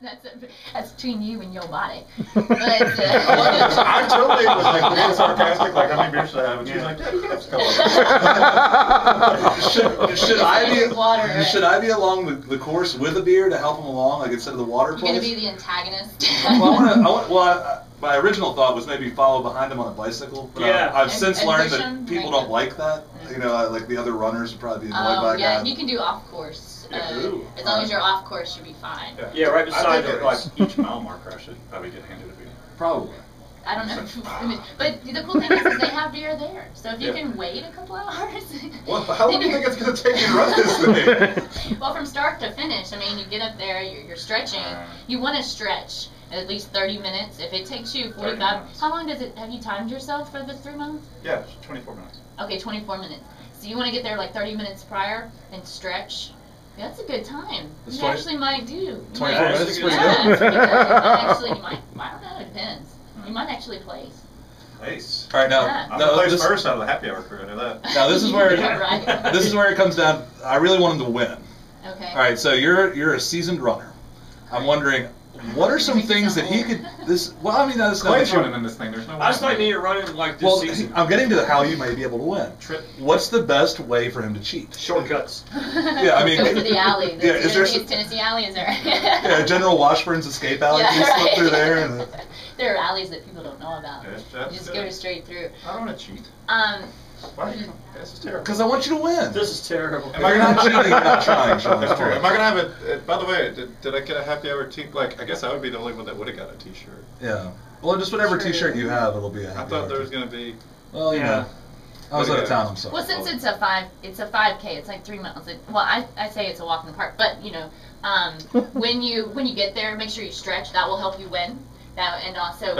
That's between you and your body. But, I totally was like being sarcastic, like how many beers should I have? And she's like, yeah, you can have some. Should I be along the course with a beer to help him along, like instead of the water You're place? gonna be the antagonist. My original thought was maybe follow behind him on a bicycle, but I've since learned that people don't like that. You know, like the other runners would probably be annoyed by that. Yeah, you can do off course. As long as you're off course, you'll be fine. Yeah, right beside like each mile marker, I should probably get handed a beer. Probably. I don't know. But the cool thing is they have beer there. So if you can wait a couple hours. Well, how long do you think it's going to take you to run this thing? Well, from start to finish, I mean, you get up there, you're stretching. You want to stretch at least 30 minutes. If it takes you 45, how long does it, have you timed yourself for the 3 miles? Yeah, 24 minutes. Okay, 24 minminutes. So you want to get there like 30 minutes prior and stretch. That's a good time. You actually might do. 24 minutes is pretty good. good. Actually, you might, I don't know, it depends. You might actually place. Nice. All right, now, I'm the place first out of the happy hour crew, I know that. Now this is where right. this is where it comes down. I really want him to win. Okay. All right, so you're a seasoned runner. I'm wondering, what are some things that he could? Well, I mean, that's Clay's running in this thing. There's no way. I just thought you're running like this season. I'm getting to how you may be able to win. What's the best way for him to cheat? Shortcuts. Yeah, I mean, go to the alley. Is there some Tennessee alley? Is there? Yeah, General Washburn's escape alley. You slip through there. And there are alleys that people don't know about. Yes, you just go straight through. I don't want to cheat. Why? This is terrible. Because I want you to win. This is terrible. Am I not cheating? You're not trying, Sean. That's true. Am I gonna have it? By the way, did I get a happy hour T? Like, I guess I would be the only one that would have got a T-shirt. Yeah. Well, just whatever T-shirt you have, it'll be a happy hour. I thought there was gonna be. Well, you know, I was out of town. I'm sorry. Well, since it's a 5K, it's like 3 miles. Well, I say it's a walk in the park, but you know, when you get there, make sure you stretch. That will help you win. And also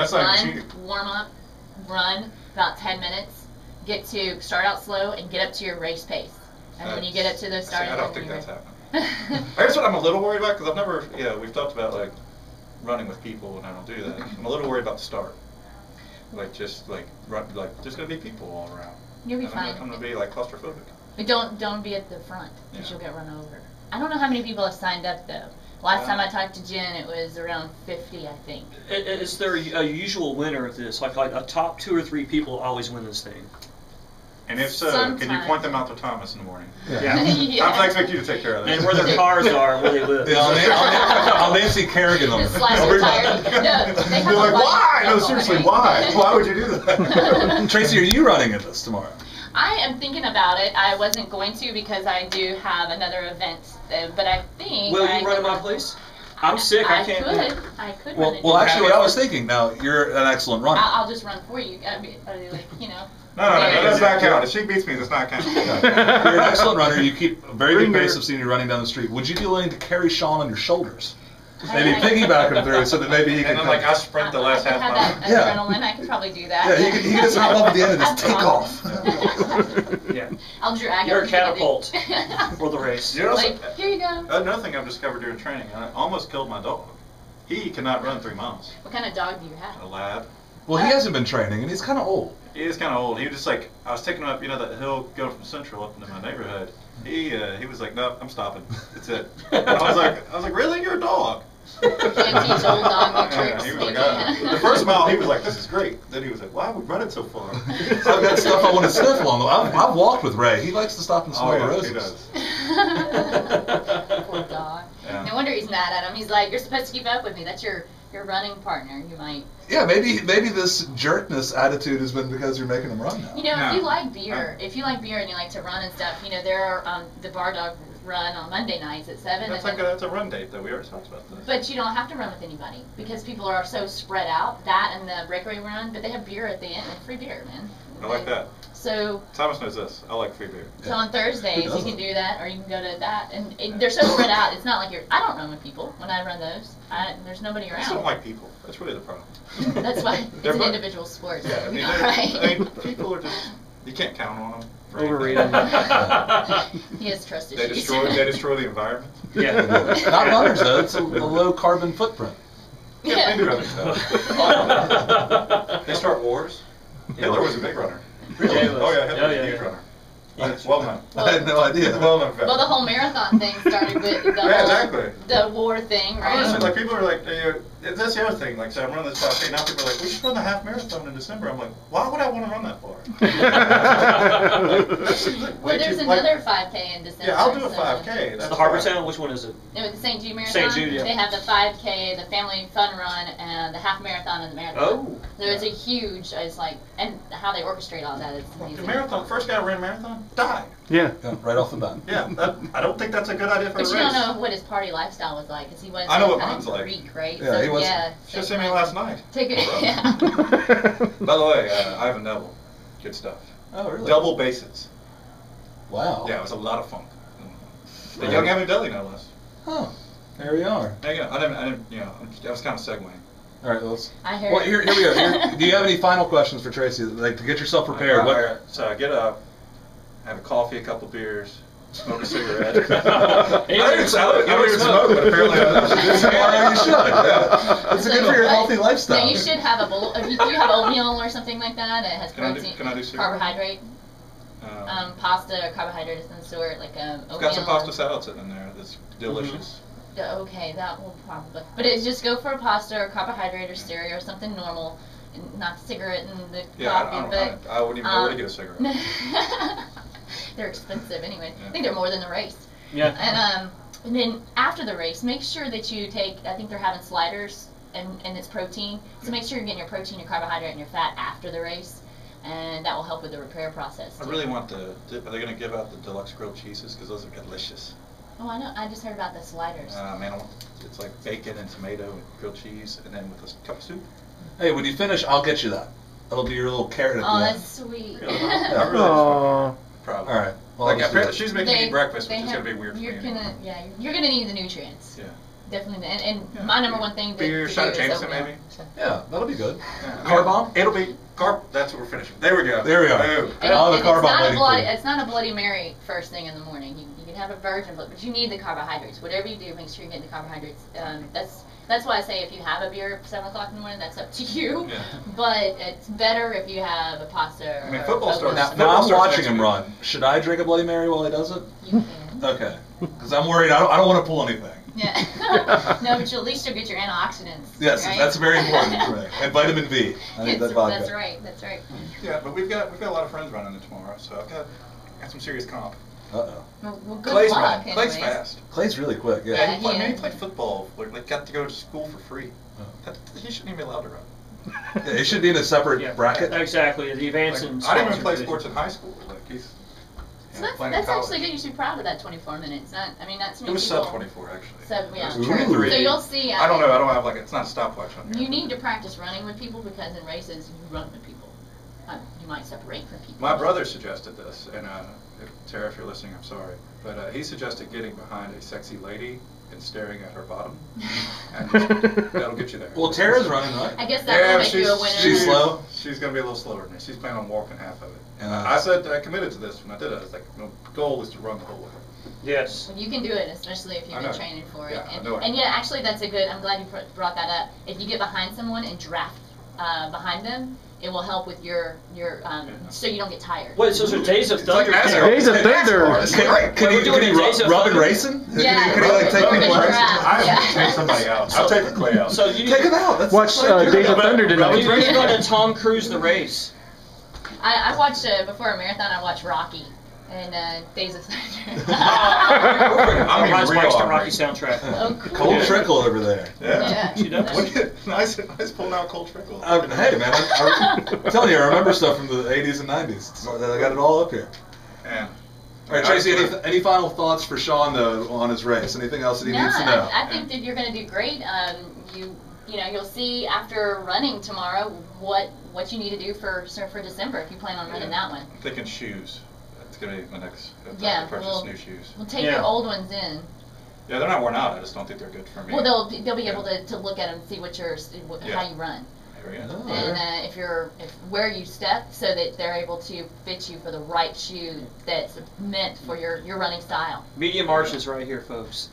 warm up, run about 10 minutes. Get to start out slow and get up to your race pace. And when you get up to those starting, I don't think that's happening. I guess what I'm a little worried about, because I've never, we've talked about like running with people, and I don't do that. I'm a little worried about the start. Like just there's gonna be people all around. You'll be fine. I'm gonna be like claustrophobic. But don't be at the front, because you'll get run over. I don't know how many people have signed up though. Last time I talked to Jen, it was around 50, I think. Is there a usual winner of this? Like a top 2 or 3 people always win this thing? And if so, can you point them out to Thomas in the morning? Yeah. I expect you to take care of that. And where their cars are and where they live. Yeah, I'll Nancy Kerrigan them. They're like, why? No, seriously, why? Why would you do that? Tracy, are you running at this tomorrow? I am thinking about it. I wasn't going to because I do have another event, but I think. Will you run at my place? I'm sick. I can't. I could run it. Well, actually, what I was thinking. Now, you're an excellent runner. I'll just run for you. You know. No, that's not count. If she beats me, that's not count. You're an excellent runner. You keep a very good pace of seeing you running down the street. Would you be willing to carry Sean on your shoulders? Maybe piggyback him through so that maybe he can. And then, like, I sprint the last half mile. That adrenaline, I could probably do that. Yeah, he can just hop up at the end and just take off. Yeah. I'll drag You're a catapult for the race. You know, like, here you go. Another thing I've discovered during training, I almost killed my dog. He cannot run 3 miles. What kind of dog do you have? A lab. Well, he hasn't been training, and he's kind of old. He is kind of old. He was just like, I was taking him up, that hill going from Central up into my neighborhood. He was like, no, I'm stopping. That's it. And I was like, really? You're a dog? You can't teach old dog tricks. He was like, the first mile, he was like, this is great. Then he was like, why are we running so far? I've got stuff I want to sniff along the way. I've walked with Ray. He likes to stop and smell the roses. He does. Poor dog. Yeah. No wonder he's mad at him. He's like, you're supposed to keep up with me. That's your running partner. You might. Yeah, maybe this jerkness attitude has been because you're making him run now. If you like beer, and you like to run and stuff, there are the Bar Dog run on Monday nights at 7. That's a run date that we already talked about this. But you don't have to run with anybody because people are so spread out. That and the breakaway run, but they have beer at the end, and free beer, man. I like that. So Thomas knows this. I like free beer. So on Thursdays you can do that, or you can go to that, and they're so spread out. It's not like I don't run with people when I run those. There's nobody around. I just don't like people. That's really the problem. That's why it's an individual sport. Yeah, I mean, people are just you can't count on them. Overrated. He has trust They issues. they destroy the environment. Yeah. Not runners though. It's a low carbon footprint. Yeah, they do other stuff. They start wars. Hitler was a big runner. Really? Oh yeah, Hitler was a huge runner. Well known. I had no idea. Well known fact. Well, the whole marathon thing started with the exactly. the war thing, right? Honestly, like people are like, that's the other thing. Like, so I'm running this 5K. Now people are like, we should run the half marathon in December. I'm like, why would I want to run that far? That seems like way there's too, another 5K in December. Yeah, I'll do a 5K. That's the Harbor Town. Which one is it? With the St. Jude Marathon. St. Jude, yeah. They have the 5K, the Family Fun Run, and the half marathon and the marathon. Oh. So it's a huge. It's like, and how they orchestrate all that is amazing. The marathon, first guy who ran a marathon died. Yeah. Right off the bat. Yeah, I don't think that's a good idea for a race. But you don't know what his party lifestyle was like, because he was. I know what kind mine's of like. Greek, right? Yeah, so, he was. Yeah. Just sent me last night. Take it. Yeah. By the way, Ivan Neville, good stuff. Oh, really? Double bases. Wow. Yeah, it was a lot of fun. The young Evan Deli, no less. Huh. There we are. There you go. I didn't, you know, I was kind of segueing. All right, let's. I heard. Well, here we go. Do you have any final questions for Tracy? Like to get yourself prepared. All right. So I get up, have a coffee, a couple beers, smoke a cigarette. I don't even smoke, but apparently You should. Yeah. It's good for your healthy lifestyle. No, you should have a bowl. Do you have oatmeal or something like that? It has protein. Can I do cereal? Carbohydrate. Pasta or carbohydrate of some sort, like oatmeal. I've got some pasta salad sitting in there that's delicious. Okay, that will probably. But it's just go for a pasta or carbohydrate or cereal or something normal, and not cigarette and the coffee. I wouldn't even know where to get a cigarette. They're expensive anyway. Yeah. I think they're more than the race. Yeah. And then after the race, make sure that you take. I think they're having sliders, and it's protein. So make sure you're getting your protein, your carbohydrate, and your fat after the race. And that will help with the repair process. I really want are they going to give out the deluxe grilled cheeses? Because those are delicious. Oh, I know. I just heard about the sliders. Man, it's like bacon and tomato and grilled cheese, and then with a cup of soup. Hey, when you finish, I'll get you that. That'll be your little carrot at the end. That's sweet. Yeah, really. Probably. All right. Well, like apparently she's making me breakfast, which is going to be weird for me. You're gonna need the nutrients. Yeah. Definitely. And my number one thing. Beer, shot of Jameson, maybe. Yeah, that'll be good. Yeah. Car bomb? It'll be carb. That's what we're finishing. There we go. There we are. It's not a Bloody Mary first thing in the morning. You can have a virgin, but you need the carbohydrates. Whatever you do, make sure you're getting the carbohydrates. That's why I say if you have a beer at 7 o'clock in the morning, that's up to you. Yeah. But it's better if you have a pasta. I mean, football starts. Now I'm watching him run. Should I drink a Bloody Mary while he does it? You can. Okay. Because I'm worried. I don't want to pull anything. Yeah. No, but at least you'll get your antioxidants. Yes, right? That's very important. Right. And vitamin B. I need that vodka. That's right. That's right. Yeah, but we've got a lot of friends running it tomorrow, so I've got some serious comp. Uh-oh. Well, good Clay's luck. Clay's fast. Clay's really quick. Yeah. He played football. Like got to go to school for free. Oh. He shouldn't even be allowed to run. Yeah, he should be in a separate bracket. Exactly. The advanced and I didn't even play sports in high school. Like he's. So that's actually good. You should be proud of that 24 minutes. That's it was sub 24 actually. Yeah. So you'll see. I don't know. I don't have it's not a stopwatch on here. You need to practice running with people because in races you run with people. You might separate from people. My brother suggested this, and Tara, if you're listening, I'm sorry, but he suggested getting behind a sexy lady and staring at her bottom, and that'll get you there. Well, Tara's running, right? I guess that will make you a winner. She's slow. She's going to be a little slower than me. She's planning on walking half of it. And I said I committed to this when I did it. I was like, the goal is to run the whole way. Yes. Well, you can do it, especially if you've been training for it. Yeah, and yeah, actually, that's a good. I'm glad you brought that up. If you get behind someone and draft behind them, it will help with your so you don't get tired. Wait, so there's Days of Thunder. Days of Thunder. Can he rub and racing? Yeah. Can he like take people racing? I have to take somebody out. I'll take Clay out. So you take him out. Watch Days of Thunder tonight. You're going to Tom Cruise the race. I watched before a marathon. I watched Rocky and Days of Thunder. I'm Rise Mike's the Rocky soundtrack. Oh, cool. Cold Trickle over there. Yeah. She does. Nice pulling out Cold Trickle. Hey man, I'm telling you, I remember stuff from the 80s and 90s. So I got it all up here. Yeah. All right, Tracy. Any final thoughts for Sean though on his race? Anything else that he needs to know? I think that you're going to do great. You'll see after running tomorrow what you need to do for December if you plan on running that one. I'm thinking shoes. That's going to be my next. Purchase new shoes. We'll take your old ones in. Yeah, they're not worn out. I just don't think they're good for me. Well, they'll be able to look at them and see how you run. And where you step, so that they're able to fit you for the right shoe that's meant for your running style. Medium arches right here, folks.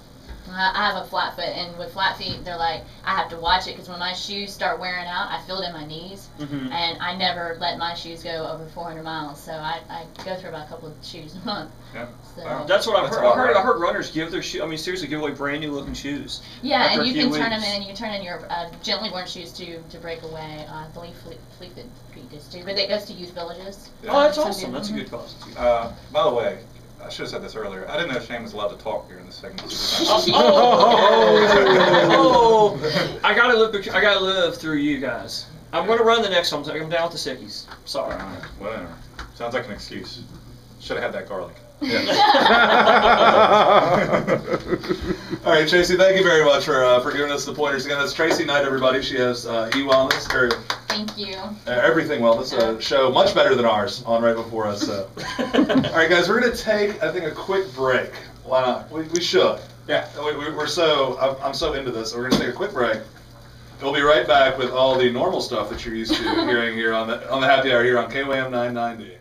I have a flat foot, and with flat feet, they're like, I have to watch it because when my shoes start wearing out, I feel it in my knees, and I never let my shoes go over 400 miles, so I go through about a couple of shoes a month. Yeah. So. Wow. That's what I've heard. I heard runners give their shoes. I mean, seriously, give away brand new looking shoes. Yeah, and you can turn them in. You can turn in your gently worn shoes to break away. I believe Fleet does too, but it goes to youth villages. Yeah. Oh, that's awesome. That's a good cause. By the way, I should have said this earlier. I didn't know Shane was allowed to talk during this segment. I gotta live through you guys. I'm gonna run the next one. I'm down with the sickies. Sorry. Whatever. Sounds like an excuse. Should have had that garlic. Yeah. All right, Tracy, thank you very much for giving us the pointers again. That's Tracy Knight, everybody. She has eWellness, or thank you. Everything Wellness, show much better than ours on right before us. All right, guys, we're gonna take I think a quick break. Why not? We should. Yeah. I'm so into this. So we're gonna take a quick break. We'll be right back with all the normal stuff that you're used to hearing here on the Happy Hour here on KWAM 990.